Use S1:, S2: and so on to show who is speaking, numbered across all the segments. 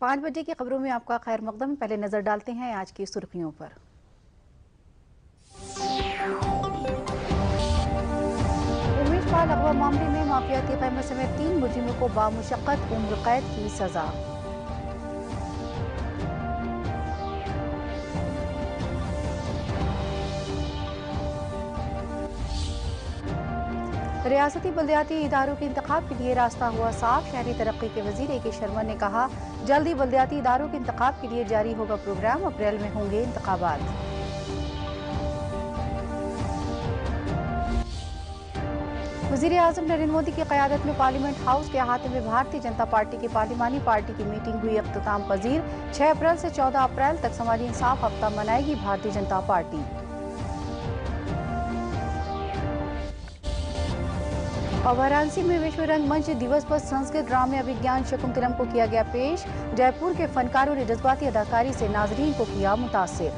S1: 5 बजे की खबरों में आपका खैर मकदम। पहले नजर डालते हैं आज की सुर्खियों पर। उमेश पाल अगवा मामले में माफियाती क़यामत समेत 3 मुलजिमों को बामुशक्कत उम्र कैद की सजा। रियासती बल्दियाती इदारों के इंतखाब के लिए रास्ता हुआ साफ। शहरी तरक्की के वजीर ए के शर्मा ने कहा, जल्दी बल्दियाती इदारों के इंतखाब के लिए जारी होगा प्रोग्राम। अप्रैल में होंगे इंतखाबात। वज़ीर-ए-आज़म नरेंद्र मोदी की क़यादत में पार्लियामेंट हाउस के अहाते में भारतीय जनता पार्टी की पार्लिमानी पार्टी की मीटिंग हुई इख्तिताम पजीर। 6 अप्रैल से 14 अप्रैल तक समाजी इंसाफ हफ्ता मनाएगी भारतीय जनता पार्टी। और वाराणसी में विश्व रंगमंच दिवस पर संस्कृत ड्रामे अभिज्ञान शकुंतलम को किया गया पेश। जयपुर के फनकारों ने जज्बाती अदाकारी से नाजरीन को किया मुतासिर।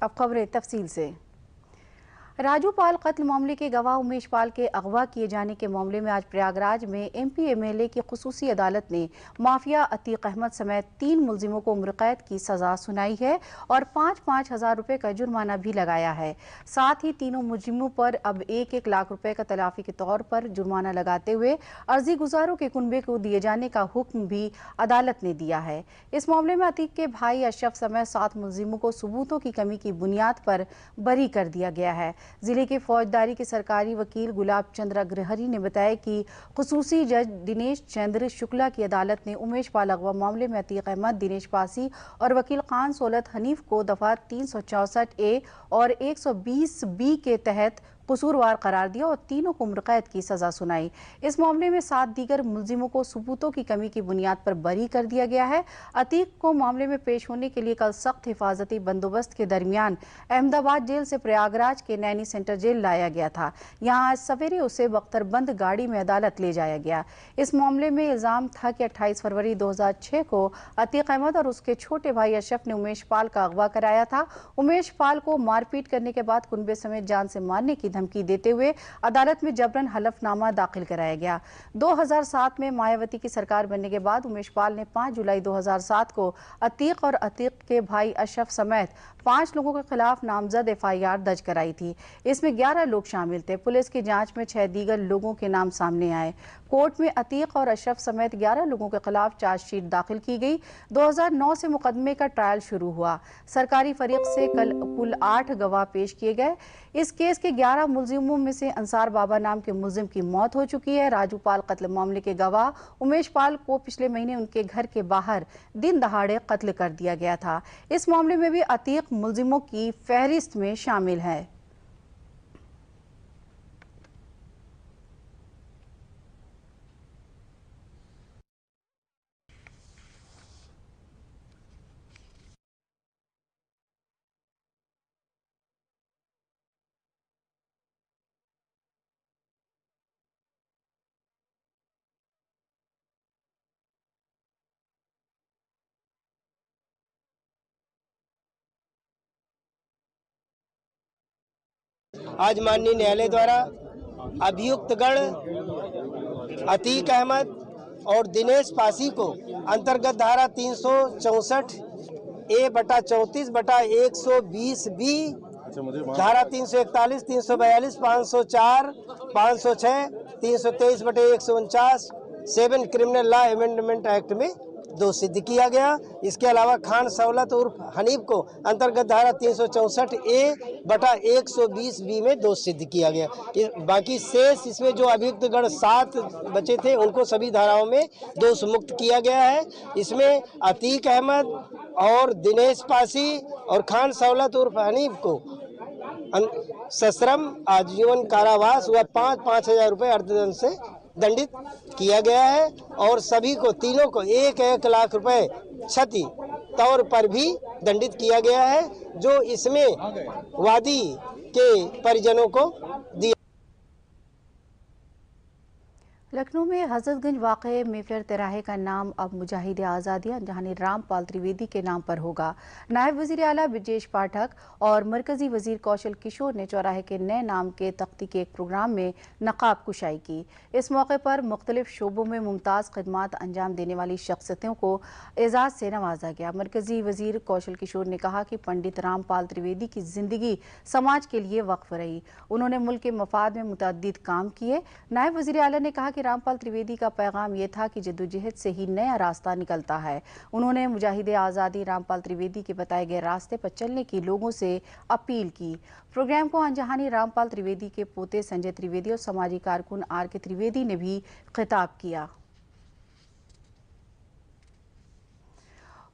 S1: अब खबरें तफसील से। राजू पाल कत्ल मामले के गवाह उमेश पाल के अगवा किए जाने के मामले में आज प्रयागराज में MP MLA की खुसूसी अदालत ने माफिया अतीक अहमद समेत 3 मुलजिमों को उम्र कैद की सजा सुनाई है और 5-5 हज़ार रुपए का जुर्माना भी लगाया है। साथ ही तीनों मुलजिमों पर अब 1-1 लाख रुपए का तलाफी के तौर पर जुर्माना लगाते हुए अर्जी गुजारों के कुनबे को दिए जाने का हुक्म भी अदालत ने दिया है। इस मामले में अतीक के भाई अशरफ समेत 7 मुलजिमों को सबूतों की कमी की बुनियाद पर बरी कर दिया गया है। जिले के फौजदारी के सरकारी वकील गुलाब चंद्र अग्रहरी ने बताया कि खुसूसी जज दिनेश चंद्र शुक्ला की अदालत ने उमेश पाल अगवा मामले में अतीक अहमद, दिनेश पासी और वकील खान सोलत हनीफ को दफा 364A और 120B के तहत कसूरवार करार दिया और तीनों को उम्र कैद की सजा सुनाई। इस मामले में 7 दीगर मुलजिमों को सबूतों की कमी की बुनियाद पर बरी कर दिया गया है। अतीक को मामले में पेश होने के लिए कल सख्त हिफाजती बंदोबस्त के दरमियान अहमदाबाद जेल से प्रयागराज के नैनी सेंटर जेल लाया गया था। यहाँ आज सवेरे उसे बख्तरबंद गाड़ी में अदालत ले जाया गया। इस मामले में इल्जाम था कि 28 फरवरी 2006 को अतीक अहमद और उसके छोटे भाई अशरफ ने उमेश पाल का अगवा कराया था। उमेश पाल को मारपीट करने के बाद कुनबे समेत जान से मारने की धमकी देते हुए अदालत में जबरन हलफनामा दाखिल कराया गया। 2007 में मायावती की सरकार बनने के बाद उमेश पाल ने 5 जुलाई 2007 को अतीक और अतीक के भाई अशरफ समेत 5 लोगों के खिलाफ नामजद FIR दर्ज कराई थी। इसमें 11 लोग शामिल थे। पुलिस की जांच में 6 दीगर लोगों के नाम सामने आए। कोर्ट में अतीक और अशरफ समेत 11 लोगों के खिलाफ चार्जशीट दाखिल की गई। 2009 से मुकदमे का ट्रायल शुरू हुआ। सरकारी फरीक से कल कुल 8 गवाह पेश किए गए। इस केस के 11 मुलजिमों में से अंसार बाबा नाम के मुलजिम की मौत हो चुकी है। राजू पाल कत्ल मामले के गवाह उमेश पाल को पिछले महीने उनके घर के बाहर दिन दहाड़े कत्ल कर दिया गया था। इस मामले में भी अतीक मुलजिमों की फहरिस्त में शामिल है।
S2: आज माननीय न्यायालय द्वारा अभियुक्त गण अतीक अहमद और दिनेश पासी को अंतर्गत धारा 364A/34/120B, धारा 341, 342, 504, 506, 323/149 7 क्रिमिनल लॉ अमेंडमेंट एक्ट में दोष सिद्ध किया गया। इसके अलावा खान सौलत उर्फ हनीफ को अंतर्गत धारा 364A/120B में दोष सिद्ध किया गया। बाकी शेष इसमें जो अभियुक्त गण 7 बचे थे उनको सभी धाराओं में दोष मुक्त किया गया है। इसमें अतीक अहमद और दिनेश पासी और खान सौलत उर्फ हनीफ को सश्रम आजीवन कारावास व 5-5 हज़ार रुपये अर्थदंड से दंडित किया गया है और सभी को तीनों को 1-1 लाख रुपए क्षति तौर पर भी दंडित किया गया है, जो इसमें वादी के परिजनों को दिया।
S1: लखनऊ में हजरतगंज वाक़े मेफेयर तिराहे का नाम अब मुजाहिद आज़ादी जहानी रामपाल त्रिवेदी के नाम पर होगा। नायब वज़ीर आला ब्रजेश पाठक और मरकज़ी वज़ीर कौशल किशोर ने चौराहे के नए नाम के तख्ती के एक प्रोग्राम में नकाब कुशाई की। इस मौके पर मुख्तलिफ शोबों में मुमताज़ खिदमात अंजाम देने वाली शख्सियतों को एजाज़ से नवाजा गया। मरकज़ी वज़ीर कौशल किशोर ने कहा कि पंडित रामपाल त्रिवेदी की ज़िंदगी समाज के लिए वक्फ रही। उन्होंने मुल्क के मफाद में मुतअद्दिद काम किए। नायब वज़ीर आला ने कहा कि रामपाल त्रिवेदी का पैगाम यह था कि जद्दोजहद से ही नया रास्ता निकलता है। उन्होंने मुजाहिद आज़ादी रामपाल त्रिवेदी के बताए गए रास्ते पर चलने की लोगों से अपील की। प्रोग्राम को अंजहानी रामपाल त्रिवेदी के पोते संजय त्रिवेदी और समाजी कारकुन आर.के. त्रिवेदी ने भी खिताब किया।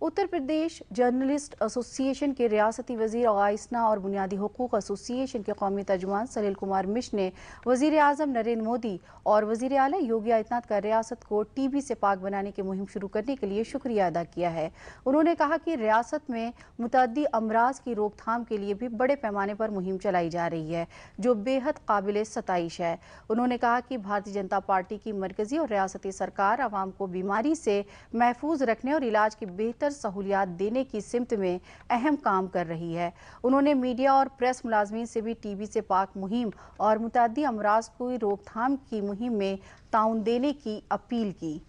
S1: उत्तर प्रदेश जर्नलिस्ट एसोसिएशन के रियासती वज़ीर गाइसना और बुनियादी हुकूक एसोसिएशन के कौमी तर्जुमान सलील कुमार मिश्र ने वज़ीर आज़म नरेंद्र मोदी और वज़ीर आला योगी आदित्यनाथ का रियासत को टीबी से पाक बनाने की मुहिम शुरू करने के लिए शुक्रिया अदा किया है। उन्होंने कहा कि रियासत में मुतअद्दी अमराज की रोकथाम के लिए भी बड़े पैमाने पर मुहिम चलाई जा रही है, जो बेहद काबिल सताइश है। उन्होंने कहा कि भारतीय जनता पार्टी की मरकज़ी और रियासती सरकार आवाम को बीमारी से महफूज रखने और इलाज की बेहतर सहूलियात देने की सिमत में अहम काम कर रही है। उन्होंने मीडिया और प्रेस मुलाजमीन से भी टीबी से पाक मुहिम और मुतअद्दी अमराज की रोकथाम की मुहिम में ताउन देने की अपील की।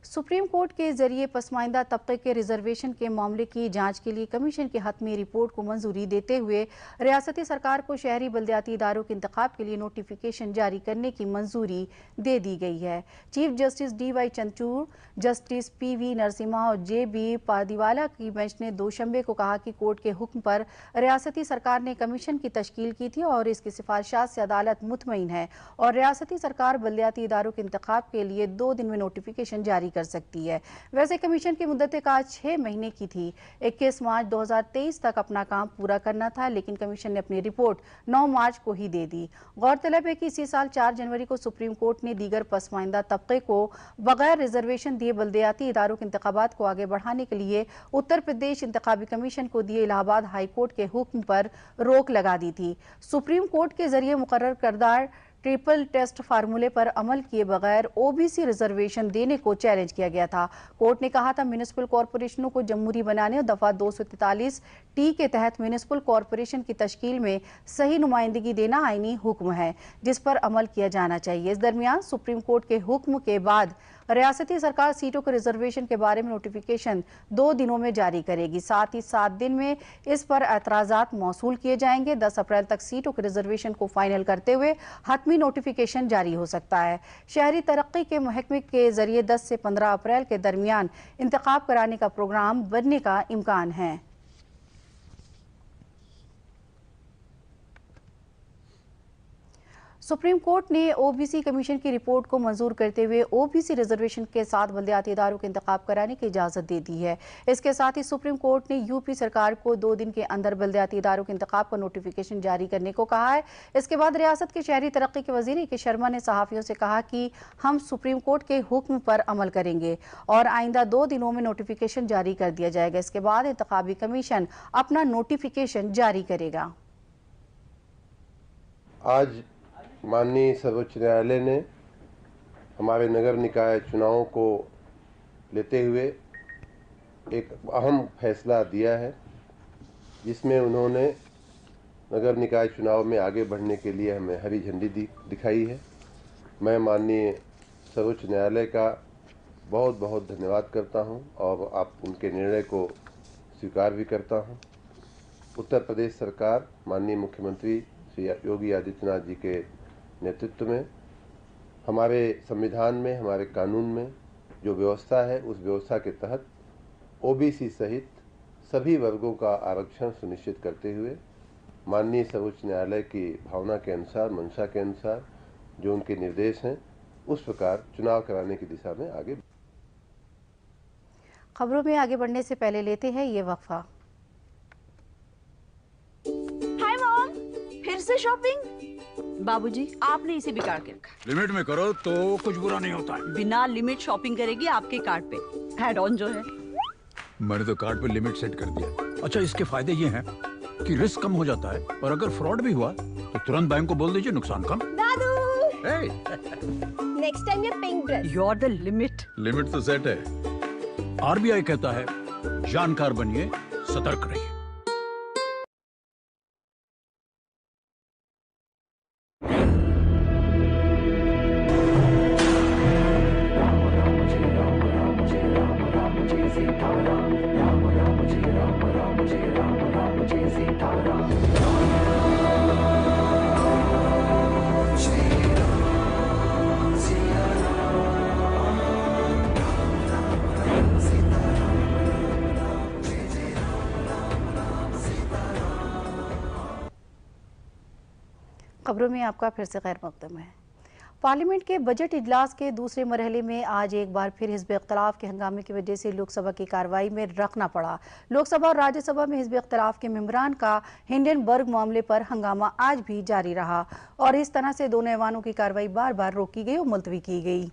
S1: सुप्रीम कोर्ट के जरिए पसमाइंदा तबके के रिजर्वेशन के मामले की जांच के लिए कमीशन की हतमी रिपोर्ट को मंजूरी देते हुए रियासती सरकार को शहरी बल्दियाती इदारों के इंतखाब के लिए नोटिफिकेशन जारी करने की मंजूरी दे दी गई है। Chief justice D.Y. Chandrachud, justice P.V. Narasimha और J.B. पादीवाला की बेंच ने दोशंबे को कहा कि कोर्ट के हुक्म पर रियासती सरकार ने कमीशन की तश्कील की थी और इसकी सिफारिशात से अदालत मुतमईन है और रियासती सरकार बल्दियाती इदारों के इंतखाब के लिए 2 दिन में नोटिफिकेशन जारी कर सकती है। वैसे कमीशन की मुद्दत कार 6 महीने की थी। 21 मार्च 2023 तक अपना काम पूरा करना था, लेकिन कमीशन ने अपनी रिपोर्ट 9 मार्च को ही दे दी। गौरतलब है कि इसी साल 4 जनवरी को सुप्रीम कोर्ट ने दीगर पसमाइंदा तबके को बगैर रिजर्वेशन दिए बल्दियाती इदारों के इंतखाबात को आगे बढ़ाने के लिए उत्तर प्रदेश इंतखाबी कमीशन को दिए इलाहाबाद हाई कोर्ट के हुक्म पर रोक लगा दी थी। सुप्रीम कोर्ट के जरिए मुकर्रर करदार ट्रिपल टेस्ट फार्मूले पर अमल किए बगैर ओबीसी रिजर्वेशन देने को चैलेंज किया गया था। कोर्ट ने कहा था म्युनिसिपल कॉरपोरेशनों को जमहूरी बनाने और दफा 243 टी के तहत म्युनिसिपल कॉरपोरेशन की तश्कील में सही नुमाइंदगी देना आईनी हुक्म है, जिस पर अमल किया जाना चाहिए। इस दरमियान सुप्रीम कोर्ट के हुक्म के बाद रियासती सरकार सीटों के रिजर्वेशन के बारे में नोटिफिकेशन 2 दिनों में जारी करेगी। साथ ही 7 दिन में इस पर एतराजात मौसूल किए जाएंगे। 10 अप्रैल तक सीटों के रिजर्वेशन को फाइनल करते हुए हतमी नोटिफिकेशन जारी हो सकता है। शहरी तरक्की के महकमे के जरिए 10 से 15 अप्रैल के दरमियान इंतखाब कराने का प्रोग्राम बनने का इम्कान है। सुप्रीम कोर्ट ने ओबीसी कमीशन की रिपोर्ट को मंजूर करते हुए ओबीसी रिजर्वेशन के साथ बल्दियाती इदारों के इंतखाब कराने की इजाजत दे दी है। इसके साथ ही सुप्रीम कोर्ट ने यूपी सरकार को 2 दिन के अंदर बल्दियाती इदारों के इंतखाब का नोटिफिकेशन जारी करने को कहा है। इसके बाद रियासत के शहरी तरक्की के वजीर के शर्मा ने सहाफियों से कहा कि हम सुप्रीम कोर्ट के हुक्म पर अमल करेंगे और आइंदा 2 दिनों में नोटिफिकेशन जारी कर दिया जाएगा। इसके बाद इंतखाबी कमीशन अपना नोटिफिकेशन जारी करेगा।
S3: आज माननीय सर्वोच्च न्यायालय ने हमारे नगर निकाय चुनावों को लेते हुए एक अहम फैसला दिया है, जिसमें उन्होंने नगर निकाय चुनाव में आगे बढ़ने के लिए हमें हरी झंडी दिखाई है। मैं माननीय सर्वोच्च न्यायालय का बहुत बहुत धन्यवाद करता हूं और आप उनके निर्णय को स्वीकार भी करता हूं। उत्तर प्रदेश सरकार माननीय मुख्यमंत्री श्री योगी आदित्यनाथ जी के नेतृत्व में हमारे संविधान में, हमारे कानून में जो व्यवस्था है, उस व्यवस्था के तहत ओबीसी सहित सभी वर्गों का आरक्षण सुनिश्चित करते हुए माननीय सर्वोच्च न्यायालय की भावना के अनुसार, मंशा के अनुसार जो उनके निर्देश हैं, उस प्रकार चुनाव कराने की दिशा में आगे।
S1: खबरों में आगे बढ़ने से पहले लेते हैं ये वक्फा।
S4: हाय मॉम, फिर से शॉपिंग? बाबूजी, आपने इसे बिगाड़ के रखा।
S5: लिमिट में करो तो कुछ बुरा नहीं होता है।
S4: बिना लिमिट शॉपिंग करेगी आपके कार्ड पे। ऐड ऑन जो है,
S5: मैंने तो कार्ड पे लिमिट सेट कर दिया। अच्छा, इसके फायदे ये हैं कि रिस्क कम हो जाता है, और अगर फ्रॉड भी हुआ तो तुरंत बैंक को बोल दीजिए, नुकसान कम।
S6: दादू,
S5: Hey,
S6: नेक्स्ट टाइम ये pink dress.
S4: You're the limit.
S5: Limit तो सेट है। आरबीआई कहता है, जानकार बनिए, सतर्क रहिए।
S1: खबरों में आपका फिर से खैर मकदम है। पार्लियामेंट के बजट इजलास के दूसरे मरहले में आज एक बार फिर हिज़्ब इख्तिलाफ के हंगामे की वजह से लोकसभा की कार्रवाई में रखना पड़ा। लोकसभा और राज्यसभा में हिज़्ब इख्तिलाफ के मेंबरान का हिंडनबर्ग मामले पर हंगामा आज भी जारी रहा और इस तरह से दोनों ऐवानों की कार्रवाई बार बार रोकी गई और मुलतवी की गई।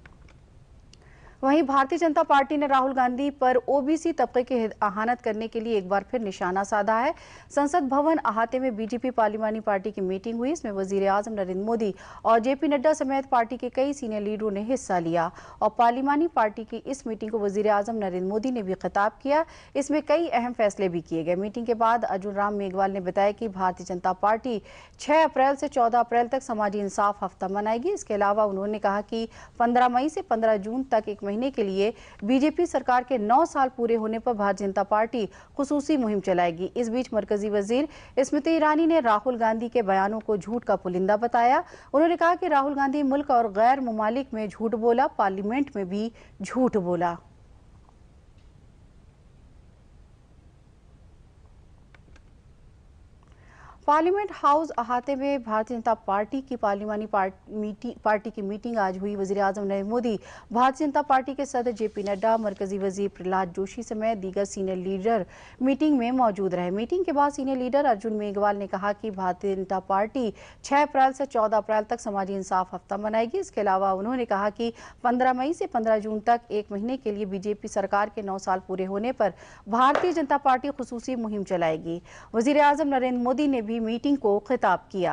S1: वहीं भारतीय जनता पार्टी ने राहुल गांधी पर ओबीसी तबके की अहानत करने के लिए एक बार फिर निशाना साधा है। संसद भवन अहाते में बीजेपी पार्लिमानी पार्टी की मीटिंग हुई। इसमें वजीर आजम नरेंद्र मोदी और जेपी नड्डा समेत पार्टी के कई सीनियर लीडरों ने हिस्सा लिया और पार्लिमानी पार्टी की इस मीटिंग को वजीर आजम नरेंद्र मोदी ने भी खिताब किया। इसमें कई अहम फैसले भी किए गए। मीटिंग के बाद अर्जुन राम मेघवाल ने बताया कि भारतीय जनता पार्टी 6 अप्रैल से 14 अप्रैल तक समाजी इंसाफ हफ्ता मनाएगी। इसके अलावा उन्होंने कहा कि 15 मई से 15 जून तक एक महीने के लिए बीजेपी सरकार के 9 साल पूरे होने पर भारतीय जनता पार्टी खुसूसी मुहिम चलाएगी। इस बीच मरकजी वजीर स्मृति ईरानी ने राहुल गांधी के बयानों को झूठ का पुलिंदा बताया। उन्होंने कहा कि राहुल गांधी मुल्क और गैर मुमालिक में झूठ बोला, पार्लियामेंट में भी झूठ बोला। पार्लियामेंट हाउस अहाते में भारतीय जनता पार्टी की पार्लिमानी पार्टी की मीटिंग आज हुई। वजीर आजम नरेंद्र मोदी, भारतीय जनता पार्टी के सदर जेपी नड्डा, मरकजी वजीर प्रहलाद जोशी समेत दीगर सीनियर लीडर मीटिंग में मौजूद रहे। मीटिंग के बाद सीनियर लीडर अर्जुन मेघवाल ने कहा कि भारतीय जनता पार्टी 6 अप्रैल से 14 अप्रैल तक समाजी इंसाफ हफ्ता मनाएगी। इसके अलावा उन्होंने कहा कि 15 मई से 15 जून तक एक महीने के लिए बीजेपी सरकार के 9 साल पूरे होने पर भारतीय जनता पार्टी खुसूसी मुहिम चलाएगी। वजीर आजम नरेंद्र मोदी ने भी मीटिंग को खिताब किया।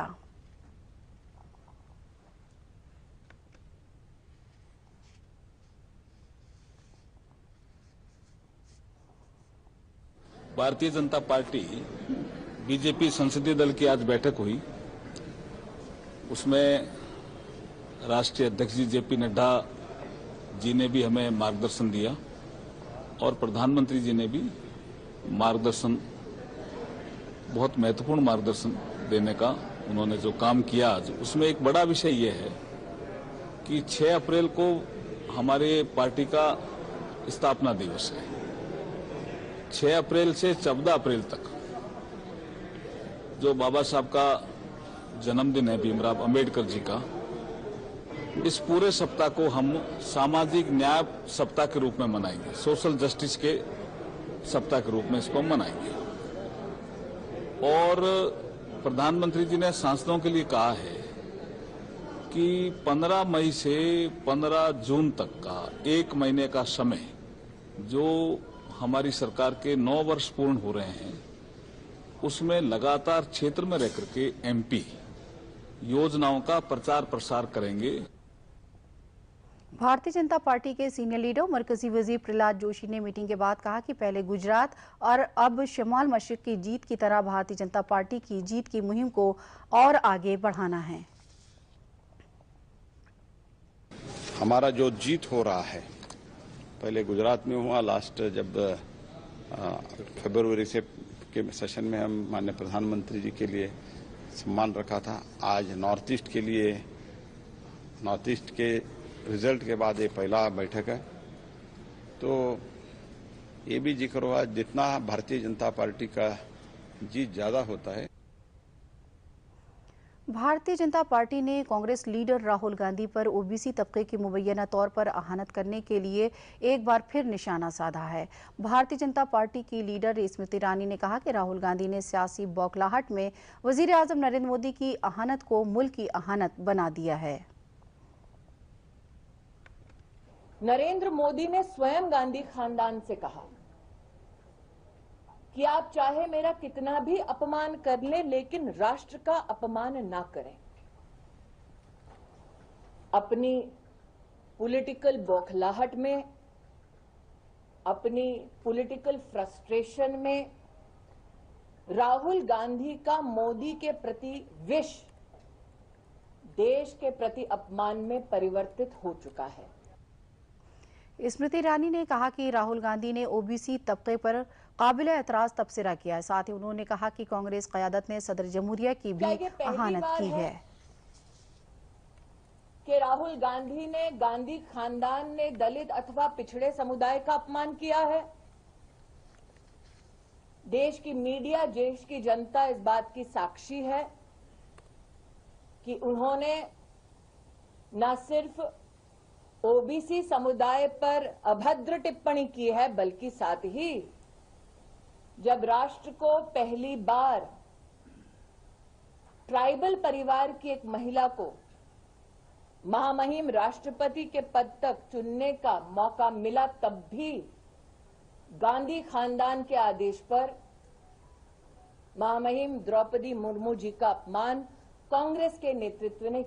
S7: भारतीय जनता पार्टी बीजेपी संसदीय दल की आज बैठक हुई। उसमें राष्ट्रीय अध्यक्ष जी जेपी नड्डा जी ने भी हमें मार्गदर्शन दिया और प्रधानमंत्री जी ने भी मार्गदर्शन, बहुत महत्वपूर्ण मार्गदर्शन देने का उन्होंने जो काम किया आज, उसमें एक बड़ा विषय यह है कि 6 अप्रैल को हमारे पार्टी का स्थापना दिवस है। 6 अप्रैल से 14 अप्रैल तक जो बाबा साहब का जन्मदिन है, भीमराव अंबेडकर जी का, इस पूरे सप्ताह को हम सामाजिक न्याय सप्ताह के रूप में मनाएंगे, सोशल जस्टिस के सप्ताह के रूप में इसको मनाएंगे। और प्रधानमंत्री जी ने सांसदों के लिए कहा है कि 15 मई से 15 जून तक का एक महीने का समय जो हमारी सरकार के 9 वर्ष पूर्ण हो रहे हैं, उसमें लगातार क्षेत्र में रह करके एमपी योजनाओं का प्रचार प्रसार करेंगे।
S1: भारतीय जनता पार्टी के सीनियर लीडर मरकजी वजीर प्रहलाद जोशी ने मीटिंग के बाद कहा कि पहले गुजरात और अब शमाल मशरिक की जीत की तरह भारतीय जनता पार्टी की जीत की मुहिम को और आगे बढ़ाना है।
S8: हमारा जो जीत हो रहा है, पहले गुजरात में हुआ, लास्ट जब फरवरी से के सेशन में हम माननीय प्रधानमंत्री जी के लिए सम्मान रखा था। आज नॉर्थ ईस्ट के लिए, नॉर्थ ईस्ट के रिजल्ट के बाद ये पहला बैठक है। तो ये भी जिक्र हुआ, जितना भारतीय जनता पार्टी का जीत ज्यादा होता है।
S1: भारतीय जनता पार्टी ने कांग्रेस लीडर राहुल गांधी पर ओबीसी तबके की मुबैना तौर पर अहानत करने के लिए एक बार फिर निशाना साधा है। भारतीय जनता पार्टी की लीडर स्मृति ईरानी ने कहा कि राहुल गांधी ने सियासी बौखलाहट में वजीर आजम नरेंद्र मोदी की अहानत को मुल्क की अहानत बना दिया है।
S9: नरेंद्र मोदी ने स्वयं गांधी खानदान से कहा कि आप चाहे मेरा कितना भी अपमान कर लें, लेकिन राष्ट्र का अपमान ना करें। अपनी पॉलिटिकल बौखलाहट में, अपनी पॉलिटिकल फ्रस्ट्रेशन में राहुल गांधी का मोदी के प्रति विष देश के प्रति अपमान में परिवर्तित हो चुका है।
S1: स्मृति ईरानी ने कहा कि राहुल गांधी ने ओबीसी तबके पर काबिल एतराज तबसरा किया है। साथ ही उन्होंने कहा कि कांग्रेस क़यादत ने सदर जमहूरिया की भी अहानत की है
S9: कि राहुल गांधी ने, गांधी खानदान ने दलित अथवा पिछड़े समुदाय का अपमान किया है। देश की मीडिया, देश की जनता इस बात की साक्षी है कि उन्होंने न सिर्फ ओबीसी समुदाय पर अभद्र टिप्पणी की है, बल्कि साथ ही जब राष्ट्र को पहली बार ट्राइबल परिवार की एक महिला को महामहिम राष्ट्रपति के पद तक चुनने का मौका मिला, तब भी गांधी खानदान के आदेश पर महामहिम द्रौपदी मुर्मू जी का अपमान कांग्रेस के नेतृत्व ने।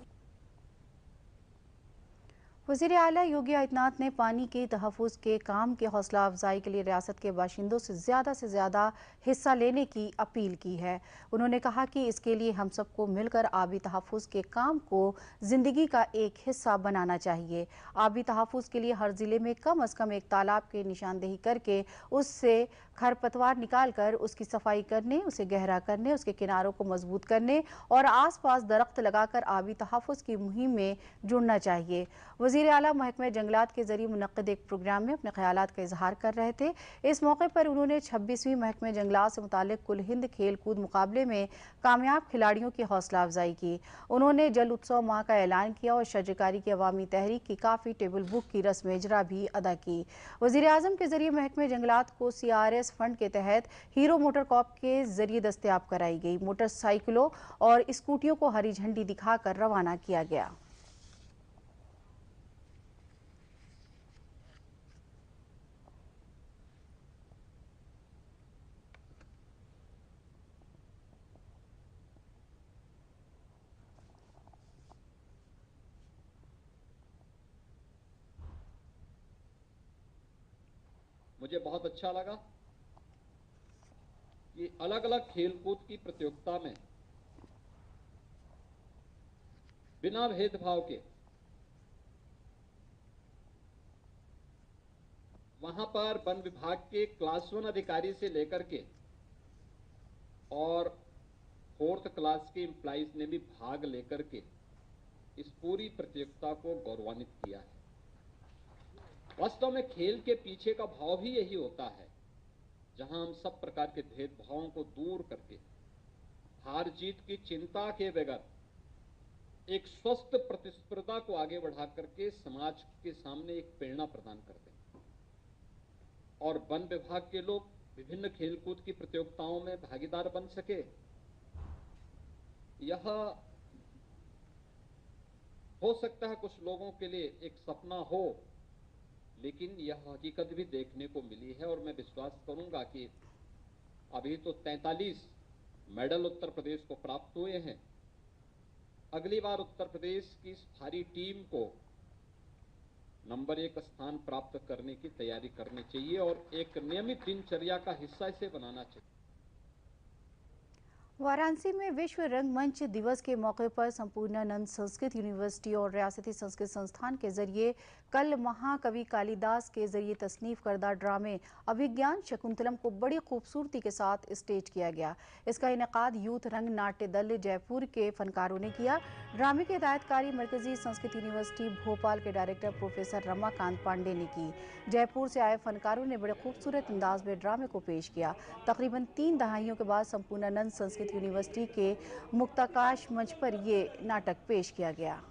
S1: वज़ीर आला योगी आदित्यनाथ ने पानी के तहफ़्फ़ुज़ के काम की हौसला अफजाई के लिए रियासत के बाशिंदों से ज़्यादा हिस्सा लेने की अपील की है। उन्होंने कहा कि इसके लिए हम सबको मिलकर आबी तहफ़्फ़ुज़ के काम को ज़िंदगी का एक हिस्सा बनाना चाहिए। आबी तहफ़्फ़ुज़ के लिए हर ज़िले में कम अज़ कम एक तालाब की निशानदेही करके उससे खरपतवार निकाल कर उसकी सफाई करने, उसे गहरा करने, उसके किनारों को मजबूत करने और आसपास दरख्त लगाकर आबी तहफ़्फ़ुज़ की मुहिम में जुड़ना चाहिए। वज़ीर आला महकमे जंगलात के जरिए मुनक़्क़िद एक प्रोग्राम में अपने ख़यालात का इजहार कर रहे थे। इस मौके पर उन्होंने 26वीं महकमे जंगलात से मुताल्लिक़ कुल हिंद खेल कूद मुकाबले में कामयाब खिलाड़ियों की हौसला अफजाई की। उन्होंने जल उत्सव माह का ऐलान किया और शजरकारी की अवामी तहरीक की काफ़ी टेबल बुक की रस्म इजरा भी अदा की। वज़ीर आज़म के जरिए महकमे जंगलात को CRS फंड के तहत हीरो मोटर कॉप के जरिए दस्तयाब कराई गई मोटरसाइकिलों और स्कूटियों को हरी झंडी दिखाकर रवाना किया गया।
S10: मुझे बहुत अच्छा लगा कि अलग अलग खेलकूद की प्रतियोगिता में बिना भेदभाव के वहां पर वन विभाग के क्लास 1 अधिकारी से लेकर के और 4th क्लास के एम्प्लॉइज ने भी भाग लेकर के इस पूरी प्रतियोगिता को गौरवान्वित किया है। वास्तव में खेल के पीछे का भाव भी यही होता है, जहां हम सब प्रकार के भेदभावों को दूर करके हार जीत की चिंता के बगैर एक स्वस्थ प्रतिस्पर्धा को आगे बढ़ा करके समाज के सामने एक प्रेरणा प्रदान करते हैं। और वन विभाग के लोग विभिन्न खेलकूद की प्रतियोगिताओं में भागीदार बन सके, यह हो सकता है कुछ लोगों के लिए एक सपना हो, लेकिन यह हकीकत भी देखने को मिली है। और मैं विश्वास करूंगा कि अभी तो 43 मेडल उत्तर प्रदेश को प्राप्त हुए हैं। अगली बार उत्तर प्रदेश की इस भारी टीम को नंबर 1 स्थान प्राप्त करने की तैयारी करनी चाहिए और एक नियमित दिनचर्या का हिस्सा इसे बनाना चाहिए।
S1: वाराणसी में विश्व रंगमंच दिवस के मौके पर संपूर्णानंद संस्कृत यूनिवर्सिटी और रियासती संस्कृत संस्थान के जरिए कल महाकवि कालिदास के जरिए तसनीफ करदा ड्रामे अभिज्ञान शकुंतलम को बड़ी खूबसूरती के साथ स्टेज किया गया। इसका इनेकाद यूथ रंग नाट्य दल जयपुर के फनकारों ने किया। ड्रामे की हिदायतकारी मरकजी संस्कृत यूनिवर्सिटी भोपाल के डायरेक्टर प्रोफेसर रमाकांत पांडे ने की। जयपुर से आए फनकारों ने बड़े खूबसूरत अंदाज में ड्रामे को पेश किया। तकरीबन 3 दहाइयों के बाद संपूर्णानंद संस्कृत यूनिवर्सिटी के मुक्ताकाश मंच पर ये नाटक पेश किया गया।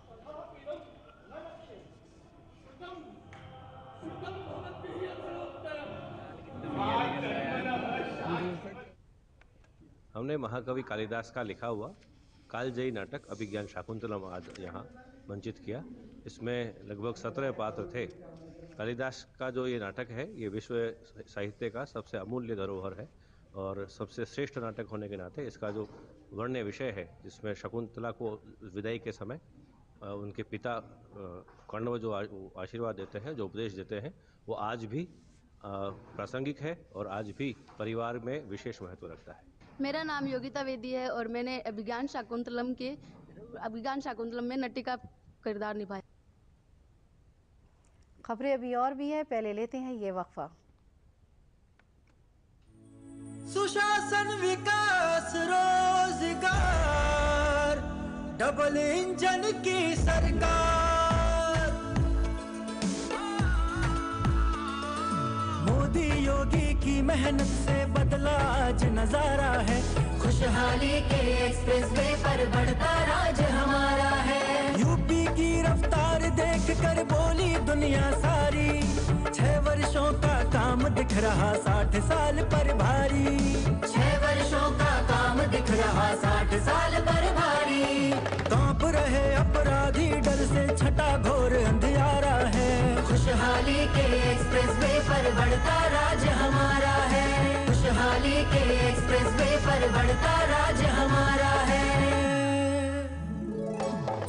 S11: हमने महाकवि कालिदास का लिखा हुआ कालजयी नाटक अभिज्ञान शाकुंतलम आज यहाँ मंचित किया। इसमें लगभग 17 पात्र थे। कालिदास का जो ये नाटक है, ये विश्व साहित्य का सबसे अमूल्य धरोहर है और सबसे श्रेष्ठ नाटक होने के नाते इसका जो वर्ण्य विषय है, जिसमें शकुंतला को विदाई के समय उनके पिता कर्ण जो आशीर्वाद देते हैं, जो उपदेश देते हैं, वो आज भी प्रासंगिक है और आज भी परिवार में विशेष महत्व रखता है।
S12: मेरा नाम योगिता वेदी है और मैंने अभिज्ञान शाकुंतलम में नटी का किरदार निभाया।
S1: खबरें अभी और भी है, पहले लेते हैं ये वक्फा।
S13: सुशासन, विकास, रोजगार, डबल इंजन की सरकार, मोदी योगी की मेहनत से बदला आज नजारा है। खुशहाली के एक्सप्रेस वे पर बढ़ता राज हमारा है। यूपी की रफ्तार देख कर बोली दुनिया सारी, 6 वर्षों का काम दिख रहा 60 साल पर भारी। 6 वर्षों का काम दिख रहा 60 साल पर भारी। कांप रहे अपराधी डर से, छटा घोर अंधियारा है। खुशहाली के एक्सप्रेस वे पर बढ़ता राज हमारा है। खुशहाली के एक्सप्रेस वे पर बढ़ता राज हमारा है।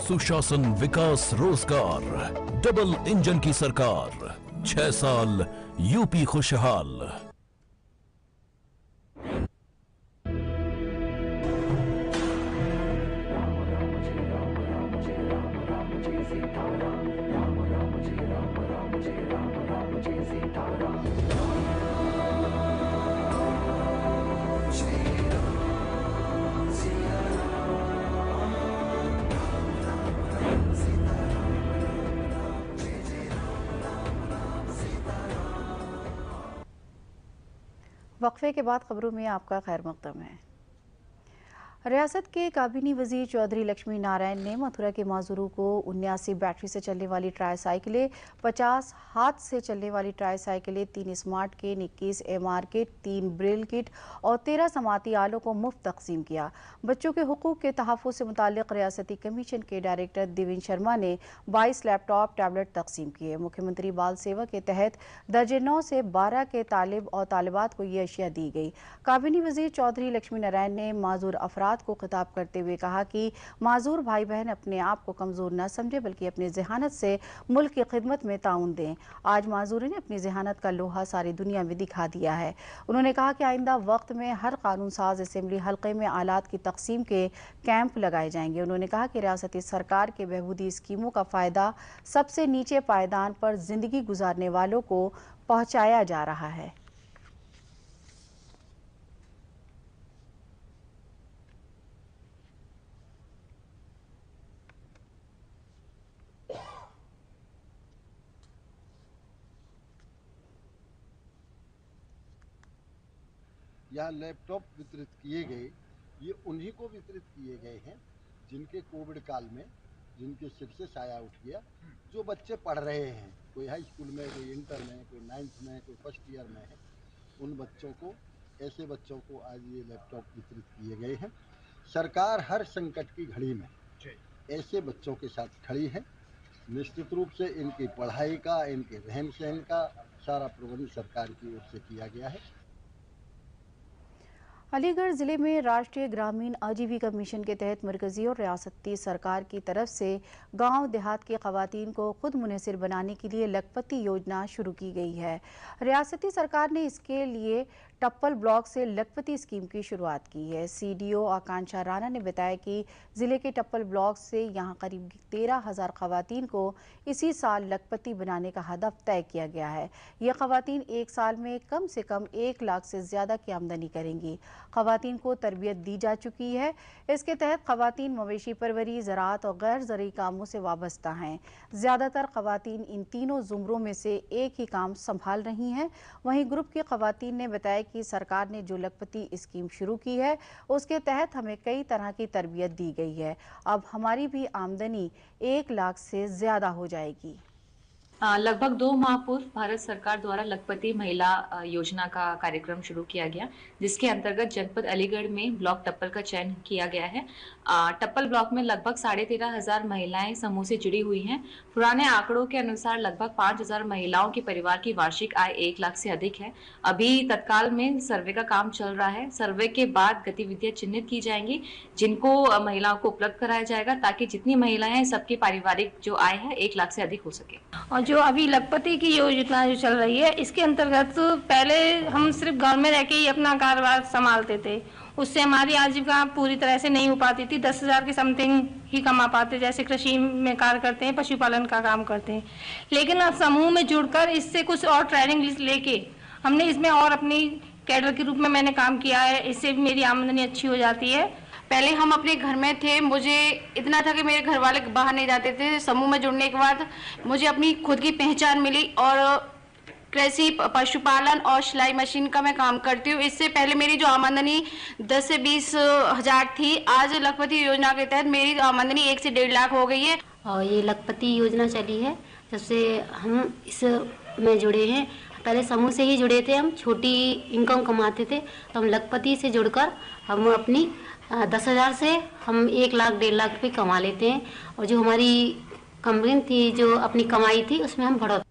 S14: सुशासन, विकास, रोजगार, डबल इंजन की सरकार, 6 साल यूपी खुशहाल।
S1: वक्फे के बाद खबरों में आपका खैर मकदम है। रियासत के काबीनी वजीर चौधरी लक्ष्मी नारायण ने मथुरा के माजूरों को 79 बैटरी से चलने वाली ट्राईसाइकिलें, 50 हाथ से चलने वाली ट्राईसाइकिलें, 3 smart kit, 21 MR kit, 3 Braille kit और 13 समाती आलों को मुफ्त तकसीम किया। बच्चों के हुकूक के तहफ़्फ़ुज़ से मुताल्लिक़ रियासती कमीशन के डायरेक्टर देवेंद्र शर्मा ने 22 लैपटॉप, टैबलेट तकसीम किए। मुख्यमंत्री बाल सेवा के तहत दर्जे 9 से 12 के तालिब और तालिबात को ये अशिया दी गई। काबीनी वजीर चौधरी लक्ष्मी नारायण ने माजूर अफराद को खिताब करते हुए कहा कि माजूर भाई बहन अपने आप को कमजोर न समझे, बल्कि अपनी जहानत से मुल्क की खिदमत में ताउन दें। आज माजूरों ने अपनी जहानत का लोहा सारी दुनिया में दिखा दिया है। उन्होंने कहा कि आइंदा वक्त में हर कानून साज असेंबली हल्के में आलात की तकसीम के कैंप लगाए जाएंगे। उन्होंने कहा कि रियासती सरकार के बहबूदी स्कीमों का फ़ायदा सबसे नीचे पायदान पर जिंदगी गुजारने वालों को पहुँचाया जा रहा है।
S15: यहाँ लैपटॉप वितरित किए गए, ये उन्हीं को वितरित किए गए हैं जिनके कोविड काल में जिनके सिर से साया उठ गया, जो बच्चे पढ़ रहे हैं, कोई हाई स्कूल में, कोई इंटर में, कोई 9th में, कोई फर्स्ट ईयर में है, उन बच्चों को, ऐसे बच्चों को आज ये लैपटॉप वितरित किए गए हैं। सरकार हर संकट की घड़ी में ऐसे बच्चों के साथ खड़ी है। निश्चित रूप से इनकी पढ़ाई का, इनके रहन सहन का सारा प्रबंध सरकार की ओर से किया गया है।
S1: अलीगढ़ ज़िले में राष्ट्रीय ग्रामीण आजीविका मिशन के तहत मरकजी और रियासती सरकार की तरफ से गांव देहात के ख़वातीन को खुद मुनहसिर बनाने के लिए लखपति योजना शुरू की गई है। रियासती सरकार ने इसके लिए टप्पल ब्लॉक से लखपति स्कीम की शुरुआत की है। CDO आकांक्षा राणा ने बताया कि ज़िले के टप्पल ब्लॉक से यहाँ करीब 13,000 ख़वातीन को इसी साल लखपति बनाने का हदफ तय किया गया है। ये ख़वातीन एक साल में कम से कम 1 लाख से ज़्यादा की आमदनी करेंगी। ख़वातीन को तरबियत दी जा चुकी है। इसके तहत ख़वातीन मवेशी परवरी, ज़राअत और गैर ज़रूरी कामों से वाबस्ता हैं। ज़्यादातर ख़वातीन इन तीनों ज़ुमरों में से एक ही काम संभाल रही हैं। वहीं ग्रुप की ख़वातीन ने बताया कि सरकार ने जो लखपति स्कीम शुरू की है, उसके तहत हमें कई तरह की तरबियत दी गई है। अब हमारी भी आमदनी 1 लाख से ज़्यादा हो जाएगी।
S16: लगभग 2 माह पूर्व भारत सरकार द्वारा लखपति महिला योजना का कार्यक्रम शुरू किया गया, जिसके अंतर्गत जनपद अलीगढ़ में ब्लॉक टप्पल का चयन किया गया है। टप्पल ब्लॉक में लगभग 13,500 महिलाएं समूह से जुड़ी हुई हैं। पुराने आंकड़ों के अनुसार लगभग 5,000 महिलाओं के परिवार की वार्षिक आय 1 लाख से अधिक है। अभी तत्काल में सर्वे का काम चल रहा है। सर्वे के बाद गतिविधियां चिन्हित की जाएंगी, जिनको महिलाओं को उपलब्ध कराया जाएगा, ताकि जितनी महिलाएं हैं सबकी पारिवारिक जो आय है 1 लाख से अधिक हो सके।
S17: और जो अभी लखपति की योजना जो चल रही है, इसके अंतर्गत पहले हम सिर्फ गांव में रह के ही अपना कारोबार संभालते थे, उससे हमारी आजीविका पूरी तरह से नहीं हो पाती थी। 10,000 के समथिंग ही कमा पाते, जैसे कृषि में कार्य करते हैं, पशुपालन का काम करते हैं। लेकिन अब समूह में जुड़कर इससे कुछ और ट्रेनिंग लेके हमने इसमें और अपनी कैडर के रूप में मैंने काम किया है। इससे भी मेरी आमदनी अच्छी हो जाती है।
S12: पहले हम अपने घर में थे, मुझे इतना था कि मेरे घर वाले बाहर नहीं जाते थे। समूह में जुड़ने के बाद मुझे अपनी खुद की पहचान मिली और कृषि, पशुपालन और सिलाई मशीन का मैं काम करती हूँ। इससे पहले मेरी जो आमदनी 10 से 20 हज़ार थी, आज लखपति योजना के तहत मेरी आमदनी 1 से 1.5 लाख हो गई है।
S18: और ये लखपति योजना चली है जब से हम इस में जुड़े हैं। पहले समूह से ही जुड़े थे, हम छोटी इनकम कमाते थे, तो हम लखपति से जुड़कर हम अपनी 10,000 से हम 1 लाख 1.5 लाख रुपये कमा लेते हैं। और जो हमारी कंपनी थी, जो अपनी कमाई थी, उसमें हम बढ़ोतरी।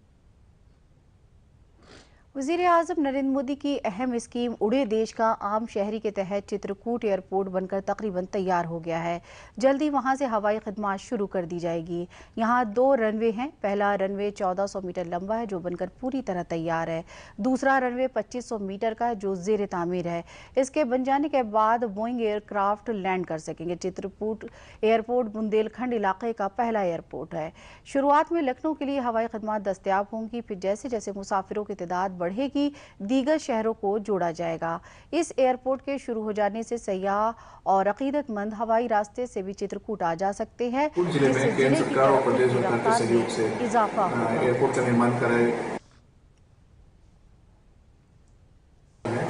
S1: वज़ीर-ए-आज़म नरेंद्र मोदी की अहम स्कीम उड़े देश का आम शहरी के तहत चित्रकूट एयरपोर्ट बनकर तकरीबन तैयार हो गया है। जल्दी वहां से हवाई खदमात शुरू कर दी जाएगी। यहां 2 रनवे हैं। पहला रनवे 1400 मीटर लंबा है, जो बनकर पूरी तरह तैयार है। दूसरा रनवे 2500 मीटर का है, जो ज़ेर तामीर है। इसके बन जाने के बाद बोइंग एयरक्राफ्ट लैंड कर सकेंगे। चित्रकूट एयरपोर्ट बुंदेलखंड इलाके का पहला एयरपोर्ट है। शुरुआत में लखनऊ के लिए हवाई खदमात दस्तयाब होंगी, फिर जैसे जैसे मुसाफिरों की तादाद बढ़ेगी, दीगर शहरों को जोड़ा जाएगा। इस एयरपोर्ट के शुरू हो जाने से सयाह और अकीदतमंद हवाई रास्ते से भी चित्रकूट आ जा सकते हैं, जिससे जिले की
S19: सरकार और प्रदेश सरकार के सहयोग से
S1: इजाफा
S19: एयरपोर्ट का निर्माण कराए।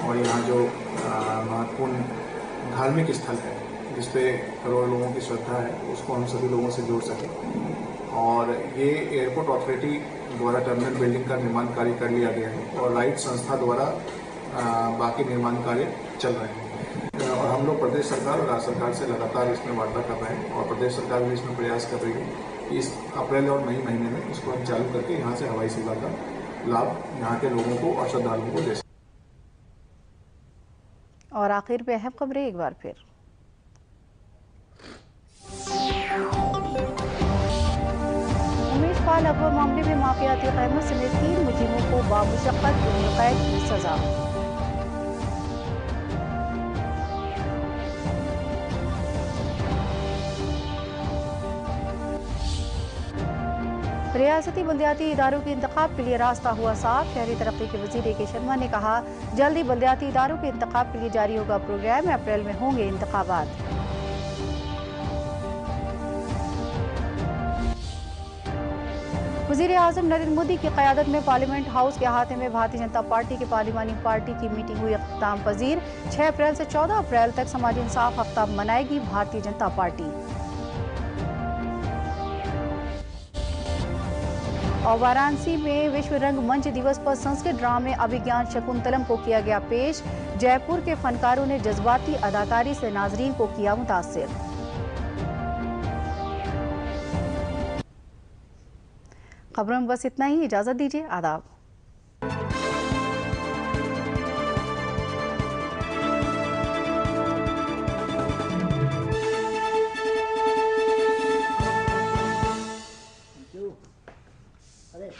S19: और यहाँ जो महत्वपूर्ण धार्मिक स्थल है, जिसपे करोड़ों लोगों की श्रद्धा है, उसको हम सभी लोगों से जोड़ सकें। और ये एयरपोर्ट अथॉरिटी द्वारा टर्मिनल बिल्डिंग का निर्माण कार्य कर लिया गया है और राइट संस्था द्वारा बाकी निर्माण कार्य चल रहे हैं। और हम लोग प्रदेश सरकार और राज्य सरकार से लगातार इसमें वार्ता कर रहे हैं और प्रदेश सरकार भी इसमें प्रयास कर रही है कि इस अप्रैल और मई महीने में इसको हम चालू करके यहाँ से हवाई सेवा का लाभ यहाँ के लोगों को और श्रद्धालुओं को दे सकें।
S1: और आखिर में अहम खबरें एक बार फिर। उमेश पाल अगवा मामले में माफियाती क़यामत समेत 3 मुजरिमों को बामुशक्क़त उम्र कैद की सजा। रियासती बल्दियाती इदारों के इंतखाब के लिए रास्ता हुआ साफ। शहरी तरक्की के वज़ीर ए.के. शर्मा ने कहा, जल्दी बल्दियाती इदारों के इंतखाब के लिए जारी होगा प्रोग्राम। अप्रैल में होंगे इंतखाबात। वज़ीर-ए-आज़म नरेंद्र मोदी की क़यादत में पार्लियामेंट हाउस के अहाते में भारतीय जनता पार्टी की पार्लिमानी पार्टी की मीटिंग हुई इख्तिताम पजीर। 6 अप्रैल से 14 अप्रैल तक समाजी इंसाफ हफ्ता मनाएगी भारतीय जनता पार्टी। और वाराणसी में विश्व रंगमंच दिवस पर संस्कृत ड्रामे अभिज्ञान शकुंतलम को किया गया पेश। जयपुर के फनकारों ने जज्बाती अदाकारी से नाजरीन को किया मुतासिर। खबरों में बस इतना ही। इजाजत दीजिए। आदाब।
S2: अरे